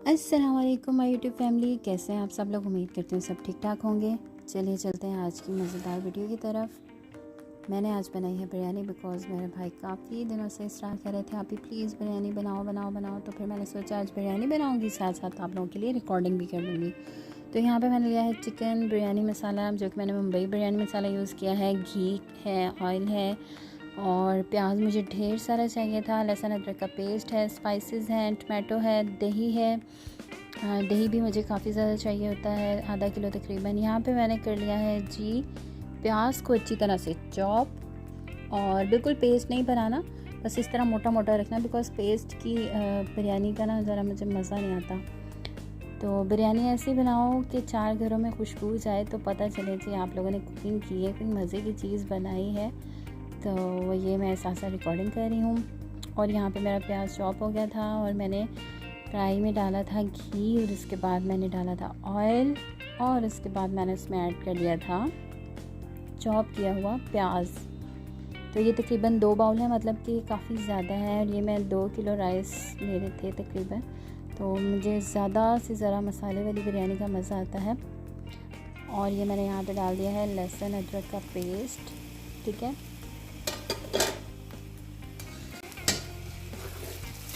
अस्सलाम वालेकुम my YouTube family, कैसे हैं आप सब लोग। उम्मीद करती हूँ सब ठीक ठाक होंगे। चलिए चलते हैं आज की मज़ेदार वीडियो की तरफ। मैंने आज बनाई है बिरयानी बिकॉज़ मेरे भाई काफ़ी दिनों से इसरार कर रहे थे आप ही प्लीज़ बिरयानी बनाओ। तो फिर मैंने सोचा आज बिरयानी बनाऊँगी, साथ साथ आप लोगों के लिए रिकॉर्डिंग भी कर लूँगी। तो यहाँ पे मैंने लिया है चिकन बिरयानी मसाला, जो कि मैंने मुंबई बिरयानी मसाला यूज़ किया है, घी है, ऑयल है और प्याज मुझे ढेर सारा चाहिए था, लहसुन अदरक का पेस्ट है, स्पाइसेस हैं, टमाटो है, दही है। दही भी मुझे काफ़ी ज़्यादा चाहिए होता है, आधा किलो तकरीबन। यहाँ पे मैंने कर लिया है जी प्याज को अच्छी तरह से चॉप, और बिल्कुल पेस्ट नहीं बनाना, बस इस तरह मोटा मोटा रखना बिकॉज़ पेस्ट की बिरयानी का ना ज़रा मुझे मज़ा नहीं आता। तो बिरयानी ऐसी बनाओ कि 4 घरों में खुशबू जाए तो पता चले कि आप लोगों ने कुकिंग की है, कोई मज़े की चीज़ बनाई है। तो ये मैं साथ साथ रिकॉर्डिंग कर रही हूँ। और यहाँ पे मेरा प्याज चॉप हो गया था और मैंने कढ़ाई में डाला था घी, और इसके बाद मैंने डाला था ऑयल, और इसके बाद मैंने उसमें ऐड कर दिया था चॉप किया हुआ प्याज। तो ये तकरीबन 2 बाउल है, मतलब कि काफ़ी ज़्यादा है, और ये मैं 2 किलो राइस मेरे थे तकरीबन। तो मुझे ज़्यादा से ज़रा मसाले वाली बिरयानी का मज़ा आता है। और ये मैंने यहाँ पे डाल दिया है लहसुन अदरक का पेस्ट, ठीक है।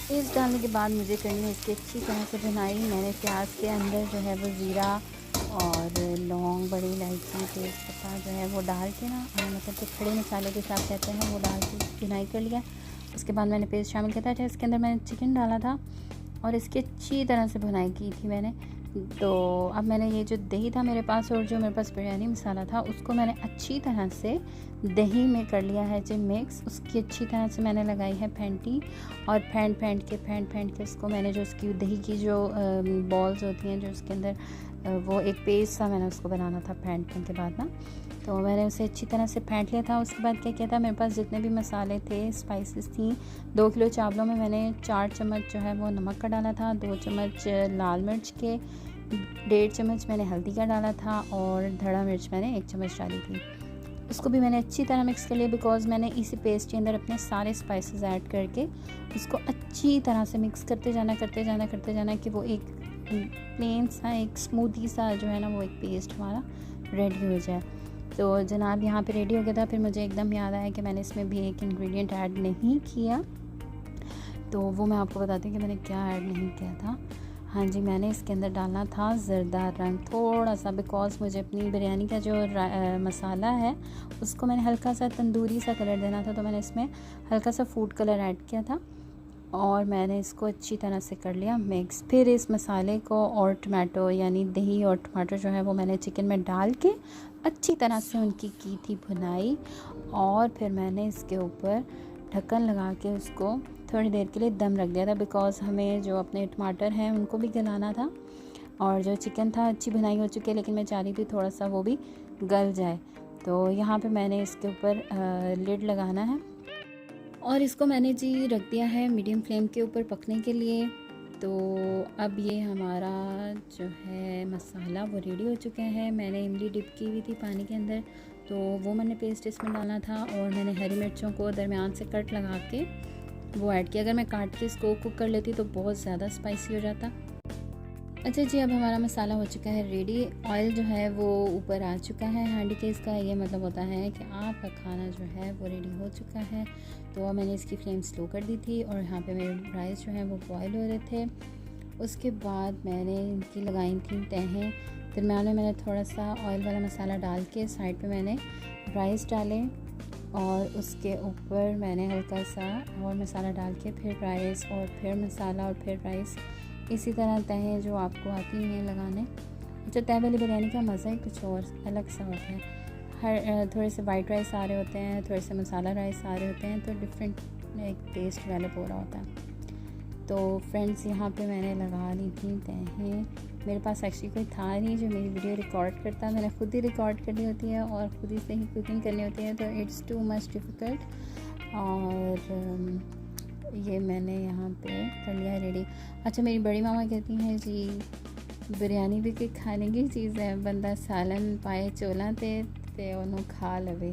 पेस्ट डालने के बाद मुझे करनी है इसकी अच्छी तरह से भुनाई। मैंने प्याज के अंदर जो है वो ज़ीरा और लौंग, बड़ी इलायची, तेज़पत्ता जो है वो डाल के ना, मतलब कि खड़े मसाले के साथ कहते हैं, वो डाल के भुनाई कर लिया। उसके बाद मैंने पेस्ट शामिल किया था, इसके अंदर मैंने चिकन डाला था और इसकी अच्छी तरह से भुनाई की थी मैंने। तो अब मैंने ये जो दही था मेरे पास और जो मेरे पास बिरयानी मसाला था, उसको मैंने अच्छी तरह से दही में कर लिया है जो मिक्स। उसकी अच्छी तरह से मैंने लगाई है फेंटी, और फेंट के उसको मैंने जो उसकी दही की जो बॉल्स होती हैं, जो उसके अंदर वो एक पेस्ट सा मैंने उसको बनाना था फेंटने के बाद ना। तो मैंने उसे अच्छी तरह से फेंट लिया था। उसके बाद क्या किया था, मेरे पास जितने भी मसाले थे, स्पाइसेस थी, 2 किलो चावलों में मैंने 4 चम्मच जो है वो नमक का डाला था, 2 चम्मच लाल मिर्च के, 1.5 चम्मच मैंने हल्दी का डाला था, और धड़ा मिर्च मैंने 1 चम्मच डाली थी। उसको भी मैंने अच्छी तरह मिक्स कर लिया बिकॉज़ मैंने इसी पेस्ट के अंदर अपने सारे स्पाइसेस ऐड करके उसको अच्छी तरह से मिक्स करते जाना कि वो एक प्लेन सा, एक स्मूदी सा जो है ना, वो एक पेस्ट हमारा रेडी हो जाए। तो जनाब यहाँ पे रेडी हो गया था। फिर मुझे एकदम याद आया कि मैंने इसमें भी एक इंग्रेडिएंट ऐड नहीं किया, तो वो मैं आपको बताती हूँ कि मैंने क्या ऐड नहीं किया था। हाँ जी, मैंने इसके अंदर डालना था ज़रदार रंग थोड़ा सा, बिकॉज़ मुझे अपनी बिरयानी का जो मसाला है उसको मैंने हल्का सा तंदूरी सा कलर देना था, तो मैंने इसमें हल्का सा फूड कलर ऐड किया था और मैंने इसको अच्छी तरह से कर लिया मिक्स। फिर इस मसाले को और टमाटो यानी दही और टमाटर जो है वो मैंने चिकन में डाल के अच्छी तरह से उनकी की थी भुनाई, और फिर मैंने इसके ऊपर ढक्कन लगा के उसको थोड़ी देर के लिए दम रख दिया था बिकॉज़ हमें जो अपने टमाटर हैं उनको भी गलाना था, और जो चिकन था अच्छी भुनाई हो चुकी है, लेकिन मैं चाह रही थी थोड़ा सा वो भी गल जाए। तो यहाँ पे मैंने इसके ऊपर लिड लगाना है और इसको मैंने जी रख दिया है मीडियम फ्लेम के ऊपर पकने के लिए। तो अब ये हमारा जो है मसाला वो रेडी हो चुका है। मैंने इमली डिप की हुई थी पानी के अंदर, तो वो मैंने पेस्ट इसमें डालना था, और मैंने हरी मिर्चों को दरमियान से कट लगा के वो ऐड किया। अगर मैं काट के इसको कुक कर लेती तो बहुत ज़्यादा स्पाइसी हो जाता। अच्छा जी, अब हमारा मसाला हो चुका है रेडी। ऑयल जो है वो ऊपर आ चुका है हांडी के, इसका ये मतलब होता है कि आपका खाना जो है वो रेडी हो चुका है। तो मैंने इसकी फ्लेम स्लो कर दी थी, और यहाँ पे मेरे राइस जो है वो बॉयल हो रहे थे। उसके बाद मैंने इनकी लगाई थी तहें, फिर मैंने थोड़ा सा ऑयल वाला मसाला डाल के साइड पे मैंने राइस डाले, और उसके ऊपर मैंने हल्का सा और मसाला डाल के फिर राइस और फिर मसाला और फिर राइस, इसी तरह तहें जो आपको आती हैं लगाने। अच्छा, तह वाली बिरयानी का मज़ा ही कुछ और अलग सा होता है। हर थोड़े से वाइट राइस आ रहे होते हैं, थोड़े से मसाला राइस आ रहे होते हैं, तो डिफरेंट एक टेस्ट डेवलप हो रहा होता है। तो फ्रेंड्स, यहाँ पे मैंने लगा ली थी तहें। मेरे पास एक्चुअली कोई था नहीं जो मेरी वीडियो रिकॉर्ड करता, मैंने ख़ुद ही रिकॉर्ड करनी होती है और ख़ुद ही से ही कुकिंग करनी होती है, तो इट्स टू मच डिफ़िकल्ट। और ये मैंने यहाँ पे कर लिया है रेडी। अच्छा, मेरी बड़ी मामा कहती हैं जी बिरयानी भी कोई खाने की चीज़ है, बंदा सालन पाए चोला ते उन्हों खा लवे।